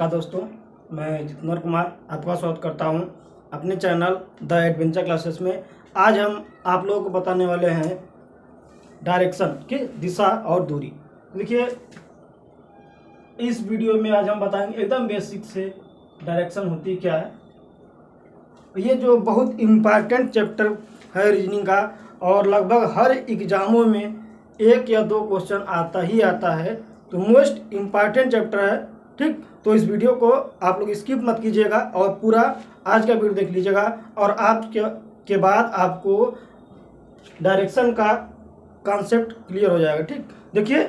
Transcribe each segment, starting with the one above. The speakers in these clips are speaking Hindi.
नमस्कार दोस्तों, मैं जितेंद्र कुमार आपका स्वागत करता हूं अपने चैनल द एडवेंचर क्लासेस में। आज हम आप लोगों को बताने वाले हैं डायरेक्शन की दिशा और दूरी। देखिए, इस वीडियो में आज हम बताएंगे एकदम बेसिक से डायरेक्शन होती क्या है। ये जो बहुत इम्पॉर्टेंट चैप्टर है रीजनिंग का, और लगभग हर एग्जामों में 1 या 2 क्वेश्चन आता ही आता है, तो मोस्ट इम्पॉर्टेंट चैप्टर है। ठीक, तो इस वीडियो को आप लोग स्किप मत कीजिएगा और पूरा आज का वीडियो देख लीजिएगा, और आज के बाद आपको डायरेक्शन का कॉन्सेप्ट क्लियर हो जाएगा। ठीक, देखिए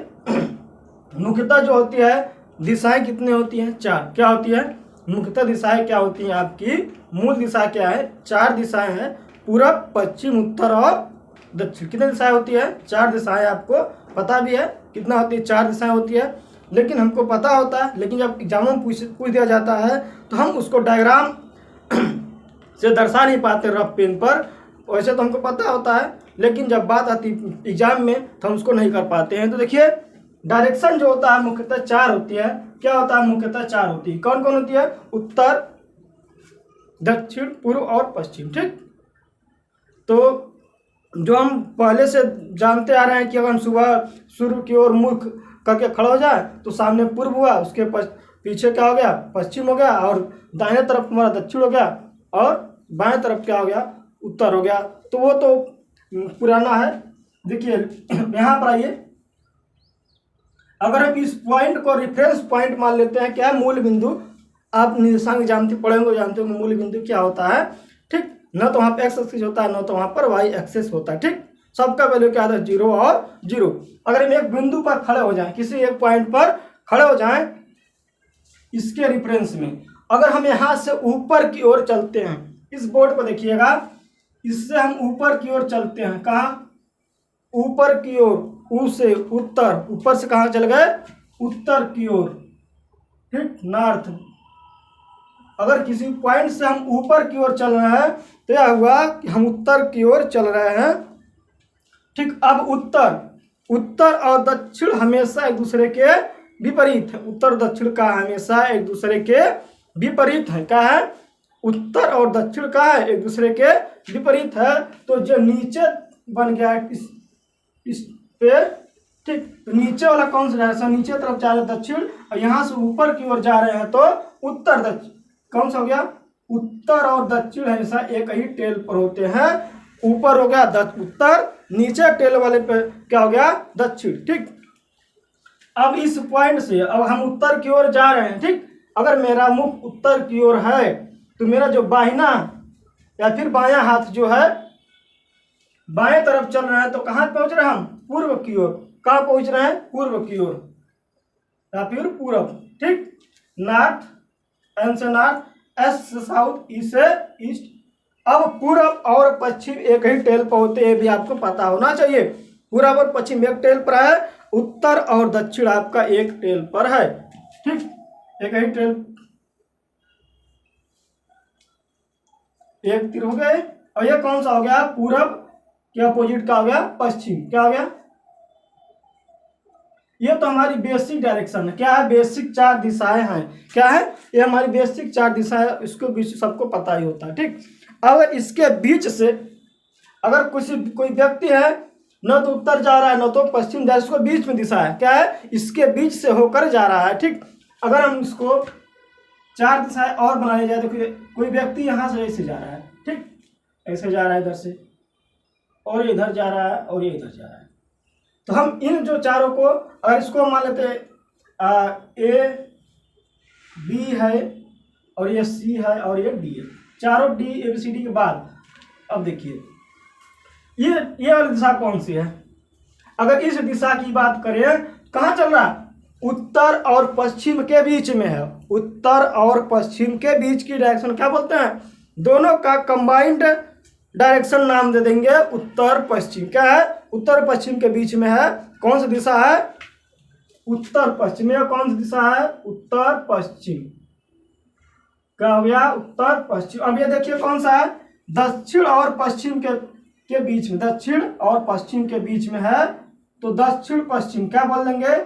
मुख्यतः जो होती है दिशाएं कितनी होती हैं? 4। क्या होती है मुख्यतः दिशाएं? क्या होती हैं आपकी मूल दिशा? क्या है? 4 दिशाएं हैं, पूरब, पश्चिम, उत्तर और दक्षिण। कितनी दिशाएं होती है? 4 दिशाएं। आपको पता भी है कितना होती है? 4 दिशाएं होती है, लेकिन हमको पता होता है, लेकिन जब एग्जामों में पूछ दिया जाता है तो हम उसको डायग्राम से दर्शा नहीं पाते रफ पेन पर। वैसे तो हमको पता होता है, लेकिन जब बात आती एग्जाम में तो हम उसको नहीं कर पाते हैं। तो देखिए, डायरेक्शन जो होता है मुख्यतः 4 होती है। क्या होता है? मुख्यतः 4 होती है। कौन कौन होती है? उत्तर, दक्षिण, पूर्व और पश्चिम। ठीक, तो जो हम पहले से जानते आ रहे हैं कि अगर हम सुबह सूर्य की ओर मुख करके खड़ा हो जाए तो सामने पूर्व हुआ, उसके पीछे क्या हो गया? पश्चिम हो गया, और दाहिने तरफ हमारा दक्षिण हो गया, और बाएं तरफ क्या हो गया? उत्तर हो गया। तो वो तो पुराना है। देखिए यहाँ पर आइए, अगर हम इस पॉइंट को रेफरेंस पॉइंट मान लेते हैं, क्या है? मूल बिंदु। आप निर्देशांक जानते हो मूल बिंदु क्या होता है। ठीक, न तो वहाँ पे एक्स एक्सिस होता है, न तो वहाँ पर वाई एक्सिस होता है। ठीक, सबका वैल्यू क्या आता है? 0 और 0। अगर हम एक बिंदु पर खड़े हो जाएं, किसी एक पॉइंट पर खड़े हो जाएं, इसके रेफरेंस में अगर हम यहाँ से ऊपर की ओर चलते हैं, इस बोर्ड को देखिएगा, इससे हम ऊपर की ओर चलते हैं। कहाँ? ऊपर की ओर, ऊ से उत्तर, ऊपर से कहाँ चल गए? उत्तर की ओर। ठीक, नॉर्थ। अगर किसी पॉइंट से हम ऊपर की ओर चल रहे हैं तो यह हुआ कि हम उत्तर की ओर चल रहे हैं। ठीक, अब उत्तर और दक्षिण हमेशा एक दूसरे के विपरीत है। उत्तर दक्षिण का हमेशा एक दूसरे के विपरीत है। क्या है? उत्तर और दक्षिण का है एक दूसरे के विपरीत है। तो जो नीचे बन गया इस पे, ठीक, तो नीचे वाला कौन सा डायरेक्शन? नीचे तरफ जा रहे दक्षिण, और यहाँ से ऊपर की ओर जा रहे हैं तो उत्तर दक्षिण। कौन सा हो गया? उत्तर और दक्षिण हमेशा एक ही टेल पर होते हैं। ऊपर हो गया उत्तर, नीचे टेल वाले पे क्या हो गया? दक्षिण। ठीक, अब इस पॉइंट से अब हम उत्तर की ओर जा रहे हैं। ठीक, अगर मेरा मुख उत्तर की ओर है तो मेरा जो बाहिना या फिर बायां हाथ जो है बाएं तरफ चल रहा है, तो कहाँ पहुंच रहे हैं हम? पूर्व की ओर। कहाँ पहुंच रहे हैं? पूर्व की ओर या फिर पूर्व। ठीक, नॉर्थ, एन से नॉर्थ, एस से साउथ, ई से ईस्ट। अब पूर्व और पश्चिम एक ही टेल पर होते हैं, भी आपको पता होना चाहिए। पूर्व और पश्चिम एक टेल पर है, उत्तर और दक्षिण आपका एक टेल पर है। ठीक, एक ही टेल, एक तीर हो गए। और ये कौन सा हो गया? पूर्व के अपोजिट का हो गया पश्चिम। क्या हो गया? ये तो हमारी बेसिक डायरेक्शन है। क्या है? बेसिक 4 दिशाएं हैं। क्या है? ये हमारी बेसिक 4 दिशाएं, इसको बीच सबको पता ही होता है। ठीक, अगर इसके बीच से अगर कोई व्यक्ति है, न तो उत्तर जा रहा है न तो पश्चिम जा रहा है, इसको बीच में दिशा है। क्या है? इसके बीच से होकर जा रहा है। ठीक, अगर हम इसको 4 दिशाएं और बनाई जाए तो कोई व्यक्ति यहाँ से ऐसे जा रहा है। ठीक, ऐसे जा रहा है इधर से, और इधर जा रहा है, और ये इधर जा रहा है। तो हम इन जो चारों को, अगर इसको मान लेते ए बी है, और ये सी है, और ये डी है, चारों D A B C D के बाद अब देखिए ये वाली दिशा कौन सी है? अगर इस दिशा की बात करें, कहाँ चल रहा है? उत्तर और पश्चिम के बीच में है। उत्तर और पश्चिम के बीच की डायरेक्शन क्या बोलते हैं? दोनों का कंबाइंड डायरेक्शन नाम दे देंगे उत्तर पश्चिम। क्या है? उत्तर पश्चिम के बीच में है। कौन सी दिशा है? उत्तर पश्चिम। में कौन सी दिशा है? उत्तर पश्चिम। क्या हो गया? उत्तर पश्चिम। अब ये देखिए कौन सा है? दक्षिण और पश्चिम के बीच में, दक्षिण और पश्चिम के बीच में है, तो दक्षिण पश्चिम क्या बोल देंगे?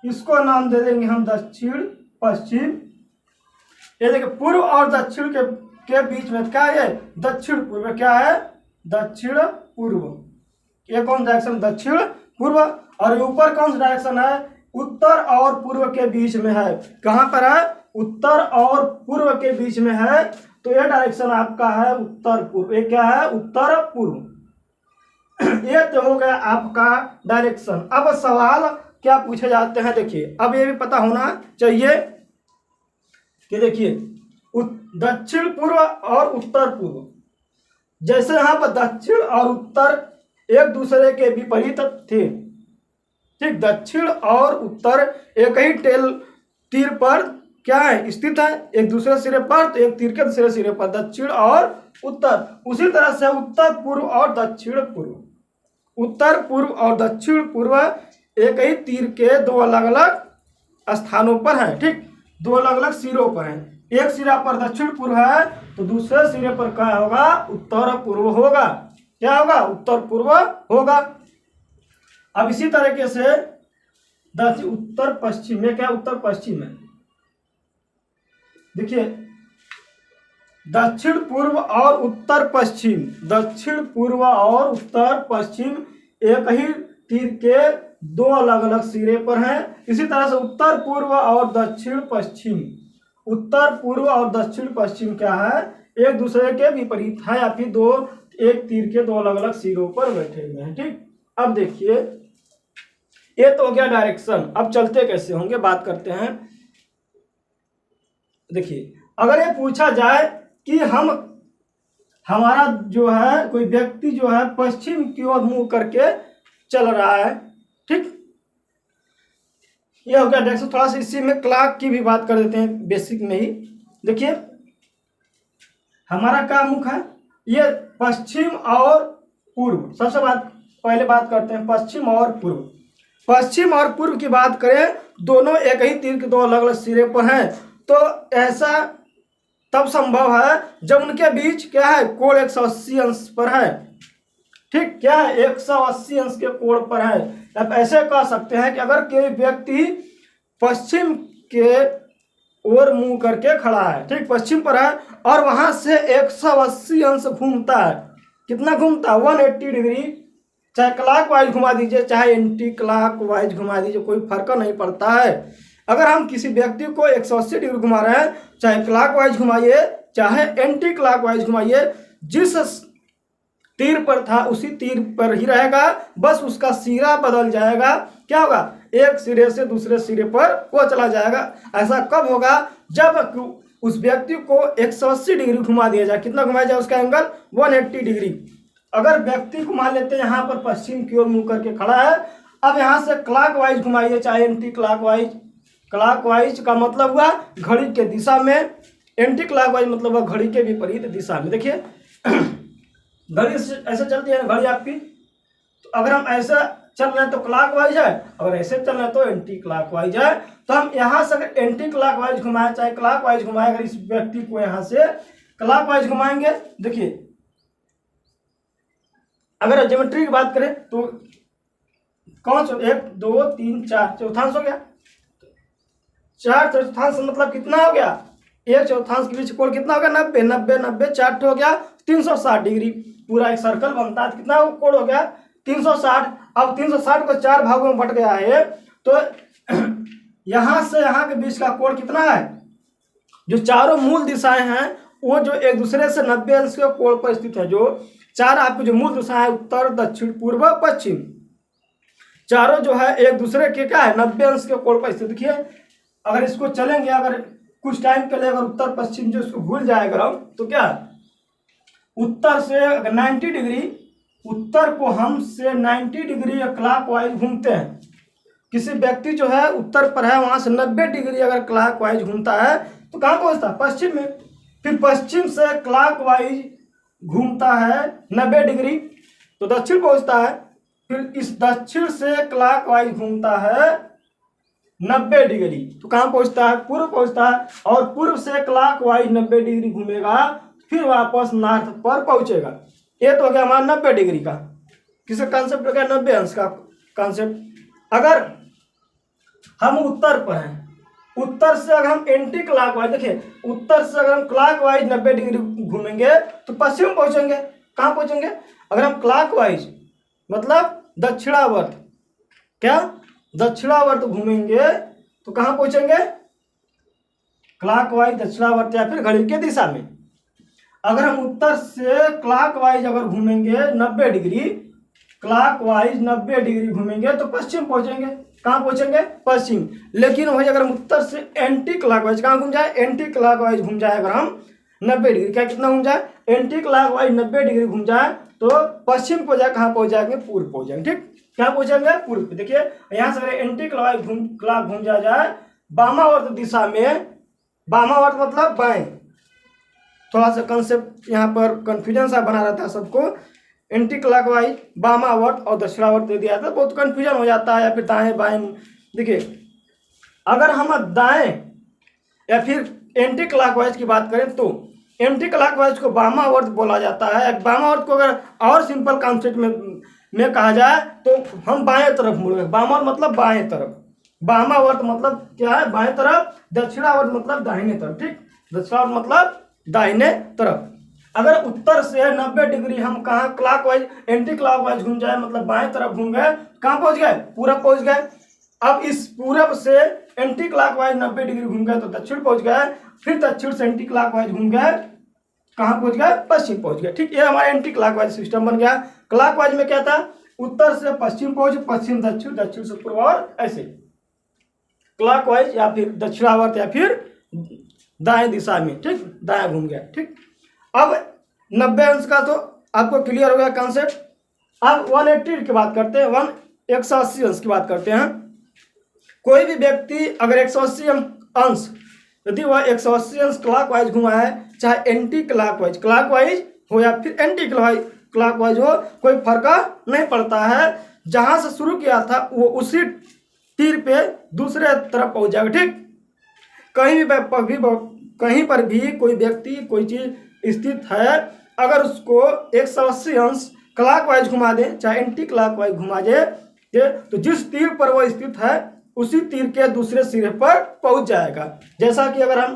इसको नाम दे देंगे हम दक्षिण पश्चिम। ये देखिए पूर्व और दक्षिण के बीच में क्या है, दक्षिण पूर्व। क्या है, दक्षिण पूर्व। ये कौन डायरेक्शन, दक्षिण पूर्व। और ऊपर कौन सा डायरेक्शन है, उत्तर और पूर्व के बीच में है। कहाँ पर है, उत्तर और पूर्व के बीच में है। तो ये डायरेक्शन आपका है उत्तर पूर्व। ये क्या है, उत्तर पूर्व। ये तो हो गया आपका डायरेक्शन। अब सवाल क्या पूछे जाते हैं, देखिए अब ये भी पता होना चाहिए कि देखिए दक्षिण पूर्व और उत्तर पूर्व, जैसे यहाँ पर दक्षिण और उत्तर एक दूसरे के विपरीत थे, ठीक, दक्षिण और उत्तर एक ही तीर पर क्या है, स्थित है, एक दूसरे सिरे पर, तो एक तीर के दूसरे सिरे पर, दक्षिण और उत्तर। उसी तरह से उत्तर पूर्व और दक्षिण पूर्व, उत्तर पूर्व और दक्षिण पूर्व एक ही तीर के दो अलग अलग स्थानों पर है, ठीक, दो अलग अलग सिरों पर है। एक सिरा पर दक्षिण पूर्व है तो दूसरे सिरे पर क्या होगा, उत्तर पूर्व होगा। क्या होगा, उत्तर पूर्व होगा। अब इसी तरीके से उत्तर पश्चिम में क्या, उत्तर पश्चिम है, देखिए दक्षिण पूर्व और उत्तर पश्चिम, दक्षिण पूर्व और उत्तर पश्चिम एक ही तीर के दो अलग अलग सिरे पर हैं। इसी तरह से उत्तर पूर्व और दक्षिण पश्चिम, उत्तर पूर्व और दक्षिण पश्चिम क्या है, एक दूसरे के विपरीत है या फिर दो एक तीर के दो अलग अलग सिरों पर बैठे हुए हैं, ठीक। अब देखिए ये तो हो गया डायरेक्शन। अब चलते कैसे होंगे बात करते हैं। देखिए अगर ये पूछा जाए कि हमारा जो है कोई व्यक्ति जो है पश्चिम की ओर मुंह करके चल रहा है, ठीक, ये हो गया डायरेक्शन। थोड़ा सा इसी में क्लॉक की भी बात कर देते हैं बेसिक में ही। देखिए हमारा क्या मुख है, ये पश्चिम और पूर्व। सबसे पहले बात करते हैं पश्चिम और पूर्व। पश्चिम और पूर्व की बात करें, दोनों एक ही तीर के दो अलग अलग सिरे पर हैं, तो ऐसा तब संभव है जब उनके बीच क्या है, कोण 180 अंश पर है, ठीक, क्या है, 180 अंश के कोण पर है। अब ऐसे कह सकते हैं कि अगर कोई व्यक्ति पश्चिम के ओर मुंह करके खड़ा है, ठीक, पश्चिम पर है, और वहां से 180 अंश घूमता है, कितना घूमता है, 180 डिग्री, चाहे क्लॉक वाइज घुमा दीजिए चाहे एंटी क्लॉक वाइज घुमा दीजिए, कोई फर्क नहीं पड़ता है। अगर हम किसी व्यक्ति को 180 डिग्री घुमा रहे हैं, चाहे क्लॉक वाइज घुमाइए चाहे एंटी क्लॉक वाइज घुमाइए, जिस तीर पर था उसी तीर पर ही रहेगा, बस उसका सिरा बदल जाएगा। क्या होगा, एक सिरे से दूसरे सिरे पर वो चला जाएगा। ऐसा कब होगा, जब उस व्यक्ति को 180 डिग्री घुमा दिया जाए। कितना घुमाया जाए, उसका एंगल 180 डिग्री। अगर व्यक्ति को मान लेते हैं यहाँ पर पश्चिम की ओर मुंह करके खड़ा है, अब यहाँ से क्लॉक वाइज घुमाइए चाहे anti clock wise. Clock wise का मतलब हुआ घड़ी के दिशा में, एंटी क्लॉक वाइज मतलब हुआ घड़ी के विपरीत दिशा में। देखिए घड़ी ऐसे चलती है घड़ी आपकी, तो अगर हम ऐसा चल रहे हैं तो क्लॉक वाइज है, अगर ऐसे चल रहे हैं तो एंटी क्लॉक वाइज है। तो हम यहाँ से अगर एंटी क्लॉक वाइज घुमाए चाहे क्लॉक वाइज घुमाए, अगर इस व्यक्ति को यहाँ से क्लॉक वाइज घुमाएंगे, देखिए अगर ज्योमेट्री की बात करें तो कौन सा, 1 2 3 4 चौथांश हो गया, 4 चौथांश मतलब कितना हो गया, 1 चौथांश के बीच कोण कितना हो गया, 90 90 90, 4 हो गया 360 डिग्री। पूरा एक सर्कल बनता है, कितना कोण हो गया 360। अब 360 को 4 भागों में बट गया है, तो यहां से यहां के बीच का कोण कितना है, जो चारों मूल दिशाएं हैं वो जो एक दूसरे से 90 अंश के कोण पर स्थित है। जो चार आपकी जो मूल दिशा है, उत्तर दक्षिण पूर्व पश्चिम, चारों जो है एक दूसरे के क्या है, 90 अंश के कोण पर स्थित। देखिए अगर इसको चलेंगे, अगर कुछ टाइम के लिए अगर उत्तर पश्चिम जो इसको भूल जाएगा तो क्या, उत्तर से अगर 90 डिग्री, उत्तर को हम से 90 डिग्री क्लॉक वाइज घूमते हैं, किसी व्यक्ति जो है उत्तर पर है वहां से 90 डिग्री अगर क्लॉक वाइज घूमता है तो कहाँ पहुंचता है, पश्चिम में। फिर पश्चिम से क्लॉक वाइज घूमता है 90 डिग्री तो दक्षिण पहुंचता है, फिर इस दक्षिण से क्लॉक वाइज घूमता है 90 डिग्री तो कहाँ पहुंचता है, पूर्व पहुंचता है, और पूर्व से क्लॉक वाइज 90 डिग्री घूमेगा फिर वापस नॉर्थ पर पहुंचेगा। ये तो हो गया हमारा 90 डिग्री का, किसका कॉन्सेप्ट हो गया, 90 अंश का कॉन्सेप्ट। अगर हम उत्तर पर हैं, उत्तर से अगर हम एंटी क्लॉकवाइज, देखिए उत्तर से अगर हम क्लॉकवाइज 90 डिग्री घूमेंगे तो पश्चिम पहुंचेंगे। कहाँ पहुंचेंगे? अगर हम क्लॉकवाइज मतलब दक्षिणावर्त, क्या दक्षिणावर्त घूमेंगे तो कहाँ पहुंचेंगे? क्लॉकवाइज दक्षिणावर्त या फिर घड़ी के दिशा में। अगर हम उत्तर से क्लॉकवाइज अगर घूमेंगे 90 डिग्री, क्लॉकवाइज 90 डिग्री घूमेंगे तो पश्चिम पहुंचेंगे। कहाँ पहुंचेंगे? पश्चिम। लेकिन वही अगर हम उत्तर से एंटी क्लॉकवाइज कहाँ घूम जाए? एंटी क्लॉकवाइज घूम जाए अगर हम 90 डिग्री, क्या कितना घूम जाए? एंटी क्लॉकवाइज 90 डिग्री घूम जाए तो पश्चिम को जाए, कहाँ पहुंच जाएंगे? पूर्व पहुंच जाएंगे। ठीक, क्या पहुंचेंगे? पूर्व पे। देखिए यहाँ से अगर एंटी क्लॉक घूम जाए वामावर्त दिशा में, वामावर्त मतलब बाएं, थोड़ा सा कंसेप्ट यहाँ पर कंफ्यूजन सा बना रहता है सबको। एंटी क्लॉकवाइज वामावर्त और दक्षिणावर्त दे दिया था, बहुत कंफ्यूजन हो जाता है, या फिर दाएं बाएं। देखिए अगर हम दाएं या फिर एंटी क्लॉकवाइज की बात करें तो एंटी क्लॉकवाइज को वामावर्त बोला जाता है। वामावर्त को अगर और सिंपल कॉन्सेप्ट में कहा जाए तो हम बाएं तरफ मुड़ेंगे। वामावर्त मतलब बाएं तरफ, वामावर्त मतलब क्या है? बाएं तरफ। दक्षिणावर्त मतलब दाहिने तरफ। ठीक, दक्षिणावर्त मतलब दाहिने तरफ। अगर उत्तर से 90 डिग्री हम कहाँ क्लॉकवाइज एंटी क्लॉकवाइज घूम जाए मतलब बाएं तरफ घूम गए, कहाँ पहुंच गए? पूरब पहुंच गए। अब इस पूरब से एंटी क्लॉकवाइज 90 डिग्री घूम गए तो दक्षिण पहुंच गए, फिर दक्षिण से एंटी क्लॉकवाइज घूम गए, कहाँ पहुंच गए? पश्चिम पहुंच गए। ठीक, ये हमारा एंटी क्लॉकवाइज सिस्टम बन गया। क्लॉकवाइज में क्या था? उत्तर से पश्चिम पहुंचे, पश्चिम दक्षिण, दक्षिण से पूर्व, और ऐसे क्लॉकवाइज या फिर दक्षिणावर्त या फिर दाएं दिशा में। ठीक, दाएं घूम गया। ठीक, अब 90 अंश का तो आपको क्लियर हो गया कॉन्सेप्ट। अब 180 की बात करते हैं, 180 अंश की बात करते हैं। कोई भी व्यक्ति अगर 180 अंश, यदि वह 180 अंश क्लॉकवाइज घुमा है, चाहे एंटी क्लॉकवाइज हो या फिर एंटी क्लॉकवाइज हो, कोई फर्क नहीं पड़ता है। जहां से शुरू किया था वो उसी तीर पे दूसरे तरफ पहुंच जाएगा। ठीक, कहीं पर भी कोई व्यक्ति कोई चीज स्थित है, अगर उसको 180 अंश क्लॉकवाइज घुमा दे चाहे एंटी क्लॉकवाइज घुमा दे तो जिस तीर पर वह स्थित है उसी तीर के दूसरे सिरे पर पहुंच जाएगा। जैसा कि अगर हम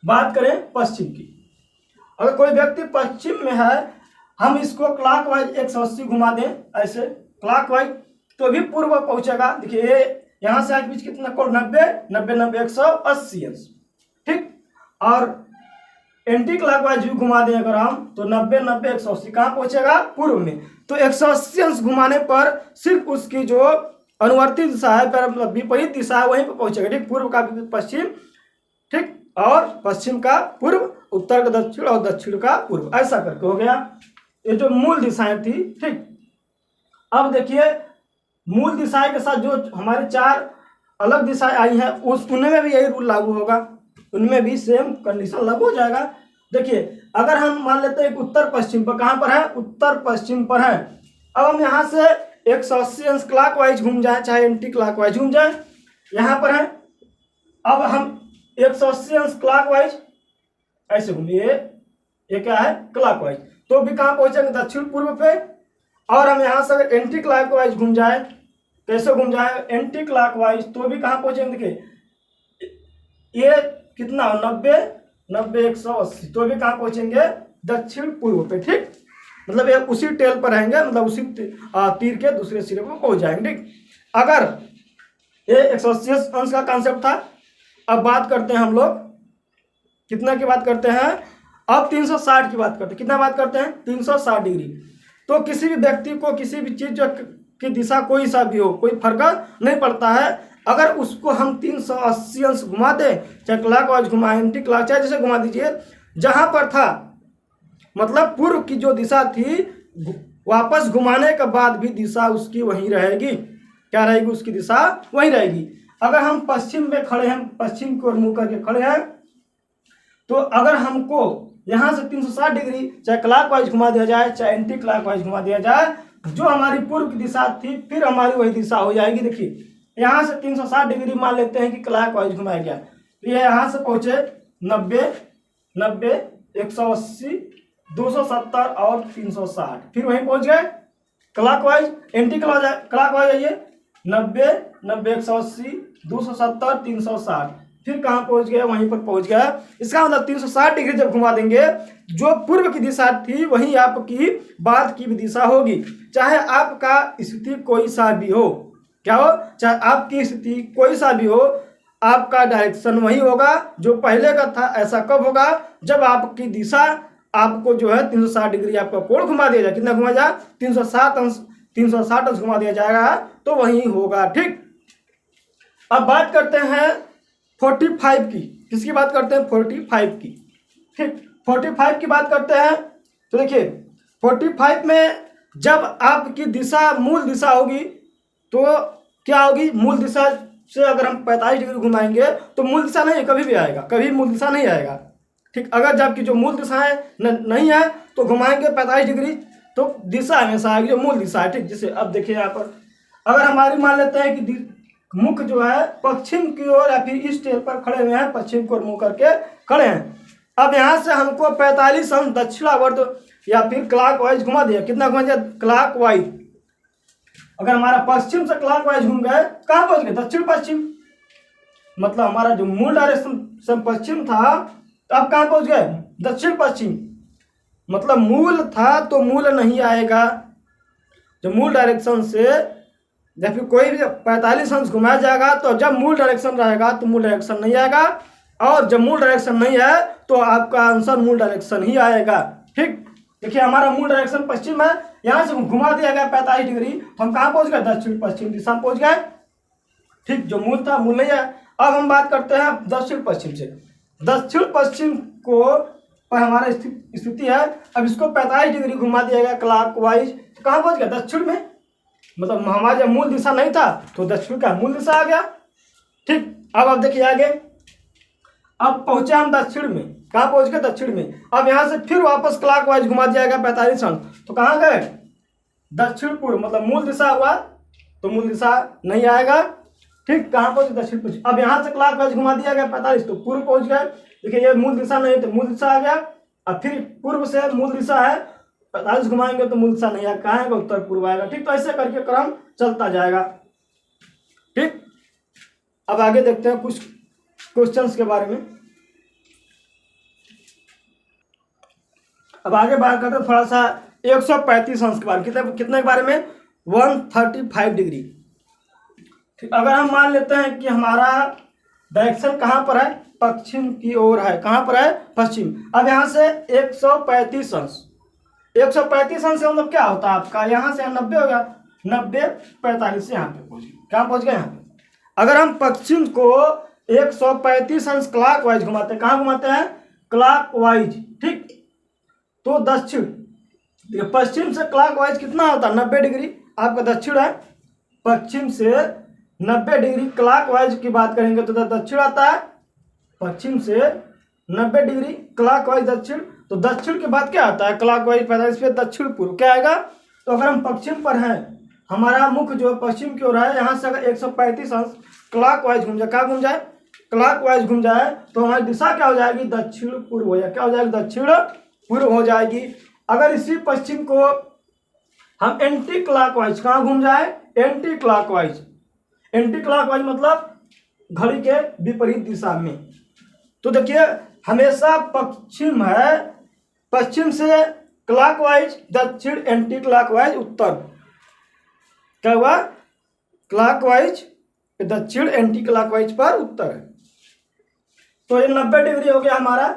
बात करें पश्चिम की, अगर कोई व्यक्ति पश्चिम में है, हम इसको क्लॉकवाइज 180 घुमा दें ऐसे क्लॉकवाइज तो भी पूर्व पहुंचेगा। देखिए यहाँ से आज बीच कितना कोण? 90 90 90 180 अंश। ठीक, और एंटी क्लॉकवाइज भी घुमा दें अगर हम तो 90 90 180 कहाँ पहुंचेगा? पूर्व में। तो 180 अंश घुमाने पर सिर्फ उसकी जो अनुवर्ती दिशा है, मतलब विपरीत दिशा है, वहीं पर पहुंचेगा। ठीक, पूर्व का पश्चिम, ठीक, और पश्चिम का पूर्व, उत्तर का दक्षिण और दक्षिण का पूर्व, ऐसा करके हो गया। ये जो मूल दिशाएं थी। ठीक, अब देखिए मूल दिशाएं के साथ जो हमारे 4 अलग दिशाएं आई हैं उनमें भी यही रूल लागू होगा, उनमें भी सेम कंडीशन लागू हो जाएगा। देखिए अगर हम मान लेते हैं उत्तर पश्चिम पर, कहाँ पर है? उत्तर पश्चिम पर है। अब हम यहाँ से 180 अंश क्लॉकवाइज घूम जाए चाहे एंटी क्लॉकवाइज घूम जाए, यहाँ पर है। अब हम 180 अंश क्लॉकवाइज ऐसे घूमिए, ये क्या है? क्लॉकवाइज, तो भी कहाँ पहुंचेंगे? दक्षिण पूर्व पे। और हम यहाँ से अगर एंटी क्लॉकवाइज घूम जाए, कैसे घूम जाए? एंटी क्लॉकवाइज, तो भी कहाँ पहुंचेंगे? देखिए ये कितना? 90 90 180, तो भी कहाँ पहुंचेंगे? दक्षिण पूर्व पे। ठीक, मतलब ये उसी टेल पर रहेंगे, मतलब उसी तीर के दूसरे सिरे पर पहुंच जाएंगे। ठीक, अगर ये 180 अंश का कॉन्सेप्ट था। अब बात करते हैं हम लोग कितना की बात करते हैं? अब 360 की बात करते हैं। कितना बात करते हैं? 360 डिग्री। तो किसी भी व्यक्ति को किसी भी चीज की दिशा कोई सा भी हो, कोई फर्क नहीं पड़ता है। अगर उसको हम 380 अंश घुमा दें, चाहे क्लॉकवाइज घुमाए, एंटी क्लॉक, चाहे जैसे घुमा दीजिए, जहां पर था मतलब पूर्व की जो दिशा थी, वापस घुमाने के बाद भी दिशा उसकी वहीं रहेगी। क्या रहेगी? उसकी दिशा वहीं रहेगी। अगर हम पश्चिम में खड़े हैं, पश्चिम की ओर मुंह करके खड़े हैं, तो अगर हमको यहाँ से 360 डिग्री चाहे क्लॉकवाइज घुमा दिया जाए चाहे एंटी क्लॉकवाइज घुमा दिया जाए, जो हमारी पूर्व की दिशा थी फिर हमारी वही दिशा हो जाएगी। देखिए यहाँ से 360 डिग्री मान लेते हैं कि क्लॉकवाइज घुमाया गया, तो ये यहाँ से पहुंचे 90 90 180 270 और 360, फिर वहीं पहुंच गए। क्लॉकवाइज एंटी क्लॉकवाइज आइए 90 90, 180, 270, 360, फिर कहाँ पहुंच गया, वहीं पर पहुंच गया। इसका मतलब 360 डिग्री जब घुमा देंगे, जो पूर्व की दिशा थी वही आपकी बाद की भी दिशा होगी, चाहे आपका स्थिति कोई सा भी हो। क्या हो, चाहे आपकी स्थिति कोई सा भी हो, आपका डायरेक्शन वही होगा जो पहले का था। ऐसा कब होगा, जब आपकी दिशा आपको जो है 360 डिग्री आपका कोण घुमा दिया जाए। कितना घुमा जाए, 360 अंश घुमा दिया जाएगा, तो वही होगा। ठीक, अब बात करते हैं 45 की। किसकी बात करते हैं, 45 की। ठीक, 45 की बात करते हैं। तो देखिए 45 में जब आपकी दिशा मूल दिशा होगी तो क्या होगी, मूल दिशा से अगर हम 45 डिग्री घुमाएंगे तो मूल दिशा नहीं, कभी भी आएगा, कभी मूल दिशा नहीं आएगा। ठीक, अगर जबकि जो मूल दिशा है नहीं है तो घुमाएंगे 45 डिग्री तो दिशा हमेशा आएगी जो मूल दिशा है। ठीक, जैसे अब देखिए यहाँ पर अगर हमारी मान लेते हैं कि मुख जो है पश्चिम की ओर या फिर इस टेल पर खड़े हुए हैं, पश्चिम की ओर मुंह करके खड़े हैं। अब यहाँ से हमको 45 अंश दक्षिणावर्त या फिर क्लॉकवाइज घुमा दिया। कितना घुमा दिया, क्लॉकवाइज। अगर हमारा पश्चिम से क्लॉकवाइज घूम गए, कहाँ पहुंच गए, दक्षिण पश्चिम। मतलब हमारा जो मूल डायरेक्शन पश्चिम था, तो अब कहाँ पहुंच गए, दक्षिण पश्चिम। मतलब मूल था तो मूल नहीं आएगा। जब मूल डायरेक्शन से या फिर कोई भी 45 अंश घुमाया जाएगा तो जब मूल डायरेक्शन रहेगा तो मूल डायरेक्शन नहीं आएगा, और जब मूल डायरेक्शन नहीं है तो आपका आंसर मूल डायरेक्शन ही आएगा। ठीक, देखिए हमारा मूल डायरेक्शन पश्चिम है, यहाँ से घुमा दिया गया 45 डिग्री तो हम कहाँ पहुंच गए, दक्षिण पश्चिम दिशा में पहुंच गए। ठीक, जो मूल था मूल नहीं है। अब हम बात करते हैं दक्षिण पश्चिम से। दक्षिण पश्चिम को पर हमारा स्थिति है, अब इसको 45 डिग्री घुमा दिया गया क्लॉकवाइज, तो कहाँ पहुंच गया, दक्षिण में। मतलब हमारा जब मूल दिशा नहीं था तो दक्षिण का मूल दिशा आ गया। ठीक, अब आप देखिए आगे, अब पहुंचे हम दक्षिण में। कहाँ पहुंच गए, दक्षिण में। अब यहाँ से फिर वापस क्लॉकवाइज घुमा दिया गया 45 अंश, तो कहाँ गए, दक्षिण पूर्व। मतलब मूल दिशा हुआ तो मूल दिशा नहीं आएगा। ठीक, कहाँ पहुंचे, दक्षिण पश्चिम। अब यहाँ से क्लॉकवाइज घुमा दिया गया 45 तो पूर्व पहुंच गए। देखिए ये मूल दिशा नहीं तो मूल दिशा आ गया। अब फिर पूर्व से मूल दिशा है, 45 घुमाएंगे तो मूल दिशा नहीं आएगा, कहाँ आएगा, उत्तर पूर्व आएगा। ठीक, तो ऐसे करके क्रम चलता जाएगा। ठीक, अब आगे देखते हैं कुछ क्वेश्चंस के बारे में। अब आगे बात करते हैं थोड़ा सा 135 अंश के बारे में। कितने के बारे में, 135 डिग्री। ठीक, अगर हम मान लेते हैं कि हमारा डायरेक्शन कहाँ पर है, पश्चिम की ओर है। कहाँ पर है, पश्चिम। अब यहाँ से 135 अंश, 135 अंश से मतलब क्या होता है आपका, यहाँ से 90 हो गया, 90 45 से यहाँ पे पहुँच गए। कहाँ पहुँच गए, यहाँ पे। अगर हम पश्चिम को 135 अंश क्लॉकवाइज घुमाते हैं, कहाँ घुमाते हैं, क्लॉकवाइज। ठीक, तो दक्षिण, पश्चिम से क्लॉकवाइज कितना होता है, 90 डिग्री। आपका दक्षिण है, पश्चिम से 90 डिग्री क्लॉकवाइज की बात करेंगे तो दक्षिण आता है। पश्चिम से 90 डिग्री क्लॉकवाइज दक्षिण, तो दक्षिण के बाद क्या आता है, क्लॉकवाइज 45 पे दक्षिण पूर्व क्या आएगा। तो अगर हम पश्चिम पर हैं, हमारा मुख जो पश्चिम की ओर है, यहाँ से अगर 135 अंश क्लॉकवाइज घूम जाए, क्या घूम जाए, क्लॉकवाइज घूम जाए, तो हमारी दिशा क्या हो जाएगी, दक्षिण पूर्व हो जाए। क्या हो जाएगी, दक्षिण पूर्व हो जाएगी। अगर इसी पश्चिम को हम एंटी क्लॉकवाइज, कहाँ घूम जाए, एंटी क्लॉकवाइज। एंटी क्लॉकवाइज मतलब घड़ी के विपरीत दिशा में। तो देखिए हमेशा पश्चिम है, पश्चिम से क्लॉकवाइज दक्षिण, एंटी क्लॉकवाइज उत्तर। क्या हुआ, क्लॉकवाइज दक्षिण, एंटी क्लॉकवाइज पर उत्तर है। तो ये 90 डिग्री हो गया हमारा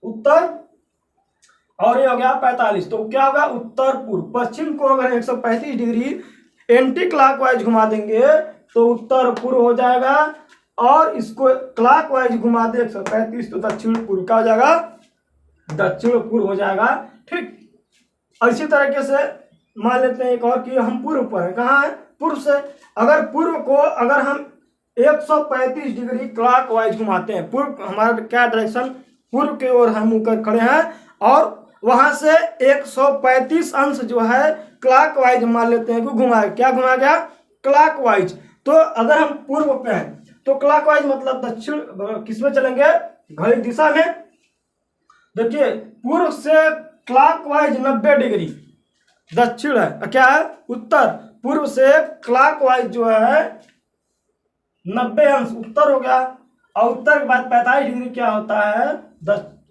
उत्तर, और ये हो गया 45। तो क्या होगा, उत्तर पूर्व। पश्चिम को अगर 135 डिग्री एंटी क्लॉकवाइज घुमा देंगे तो उत्तर पूर्व हो जाएगा, और इसको क्लॉकवाइज घुमा दे 135 तो दक्षिण पूर्व का हो जाएगा, दक्षिण पूर्व हो जाएगा। ठीक, इसी तरीके से मान लेते हैं एक और कि हम पूर्व पर हैं। कहाँ है, पूर्व से। अगर पूर्व को अगर हम 135 डिग्री क्लॉकवाइज घुमाते हैं, पूर्व हमारा क्या डायरेक्शन, पूर्व की ओर हम मुकर खड़े हैं, और वहां से 135 अंश जो है क्लॉकवाइज मान लेते हैं कि घुमाया, क्या घुमाया गया, क्लॉकवाइज। तो अगर हम पूर्व पे हैं तो क्लॉकवाइज मतलब दक्षिण, किसमें चलेंगे, घड़ी दिशा में। देखिए पूर्व से क्लॉकवाइज 90 डिग्री दक्षिण है, क्या है, उत्तर। पूर्व से क्लॉकवाइज जो है 90 अंश उत्तर हो गया, और उत्तर के बाद 45 डिग्री क्या होता है,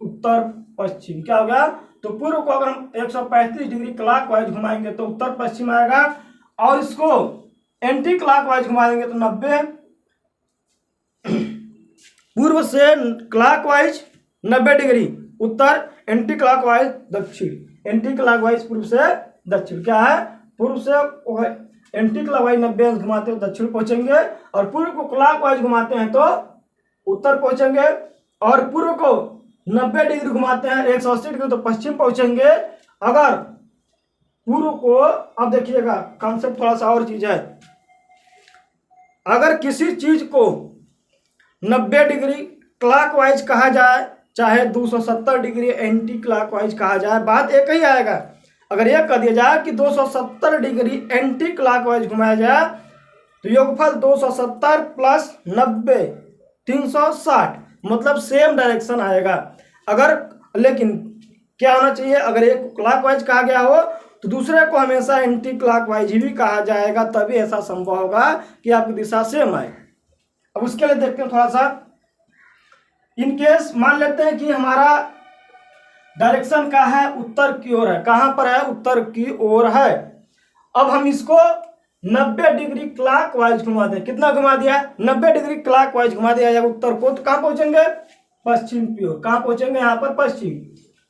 उत्तर पश्चिम क्या हो गया। तो पूर्व को अगर हम 135 डिग्री क्लॉकवाइज घुमाएंगे तो उत्तर पश्चिम आएगा, और इसको एंटी क्लॉकवाइज घुमा देंगे तो 90, पूर्व से क्लॉकवाइज 90 डिग्री उत्तर, एंटी क्लॉकवाइज दक्षिण, एंटी क्लॉकवाइज पूर्व से दक्षिण क्या है, पूर्व से एंटी क्लॉकवाइज 90 अंश घुमाते हो दक्षिण पहुंचेंगे, और पूर्व को क्लॉकवाइज घुमाते हैं तो उत्तर पहुंचेंगे, और पूर्व को 90 डिग्री घुमाते हैं 180 डिग्री तो पश्चिम पहुंचेंगे। अगर पूर्व को, अब देखिएगा कॉन्सेप्ट थोड़ा सा और चीज है, अगर किसी चीज को 90 डिग्री क्लॉकवाइज कहा जाए चाहे 270 डिग्री एंटी क्लॉकवाइज कहा जाए, बात एक ही आएगा। अगर यह कह दिया जाए कि 270 डिग्री एंटी क्लॉकवाइज घुमाया जाए तो योगफल 270 प्लस 90 360, मतलब सेम डायरेक्शन आएगा। अगर लेकिन क्या होना चाहिए, अगर एक क्लॉकवाइज कहा गया हो तो दूसरे को हमेशा एंटी क्लॉकवाइज ही भी कहा जाएगा, तभी ऐसा संभव होगा कि आपकी दिशा सेम आए। अब उसके लिए देखते हैं थोड़ा सा, इन केस मान लेते हैं कि हमारा डायरेक्शन का है उत्तर की ओर है, कहां पर है, उत्तर की ओर है। अब हम इसको 90 डिग्री क्लॉकवाइज घुमा दें, कितना घुमा दिया, 90 डिग्री क्लॉकवाइज घुमा दिया जाएगा उत्तर को, तो कहां पहुंचेंगे, पश्चिम की ओर, कहां पहुंचेंगे, यहां पर पश्चिम।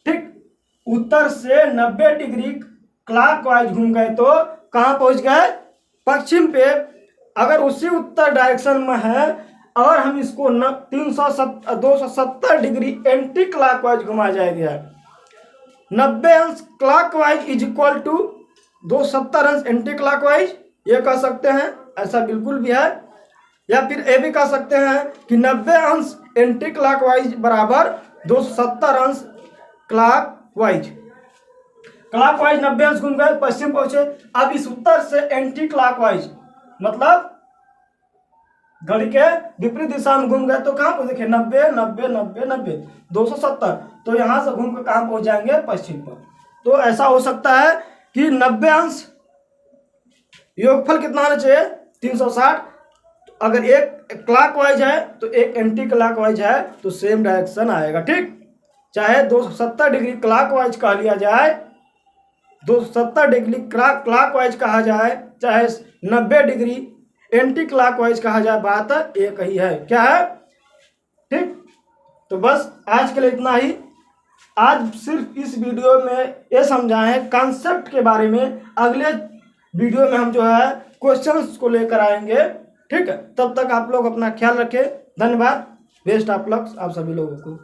ठीक, उत्तर से 90 डिग्री क्लॉकवाइज घूम गए तो कहां पहुंच गए, पश्चिम पे। अगर उसी उत्तर डायरेक्शन में है और हम इसको 270 डिग्री एंटी क्लॉकवाइज घुमा जाएगा, 90 अंश क्लॉकवाइज इज इक्वल टू 270 अंश एंटी क्लॉकवाइज, ये कह सकते हैं, ऐसा बिल्कुल भी है। या फिर ये भी कह सकते हैं कि 90 अंश एंटी क्लॉकवाइज बराबर 270 अंश क्लॉकवाइज। क्लॉकवाइज 90 अंश घूम गए पश्चिम पहुंचे। अब इस उत्तर से एंटी क्लॉकवाइज मतलब घड़ी के विपरीत दिशा में घूम गए तो कहां पर देखिए 90 90 90 90 270, तो यहां से घूम कर कहां पहुंच जाएंगे, पश्चिम पर। तो ऐसा हो सकता है कि 90 अंश योगफल कितना होना चाहिए, 360। अगर एक क्लॉकवाइज है तो एक एंटी क्लॉकवाइज है तो सेम डायरेक्शन आएगा। ठीक, चाहे 270 डिग्री क्लॉकवाइज कह लिया जाए, 270 डिग्री क्लॉकवाइज कहा जाए, चाहे 90 डिग्री एंटी क्लॉकवाइज कहा जाए, बात एक ही है। क्या है, ठीक। तो बस आज के लिए इतना ही। आज सिर्फ इस वीडियो में ये समझाएं कॉन्सेप्ट के बारे में, अगले वीडियो में हम जो है क्वेश्चंस को लेकर आएंगे। ठीक है, तब तक आप लोग अपना ख्याल रखें। धन्यवाद, बेस्ट ऑफ लक आप सभी लोगों को।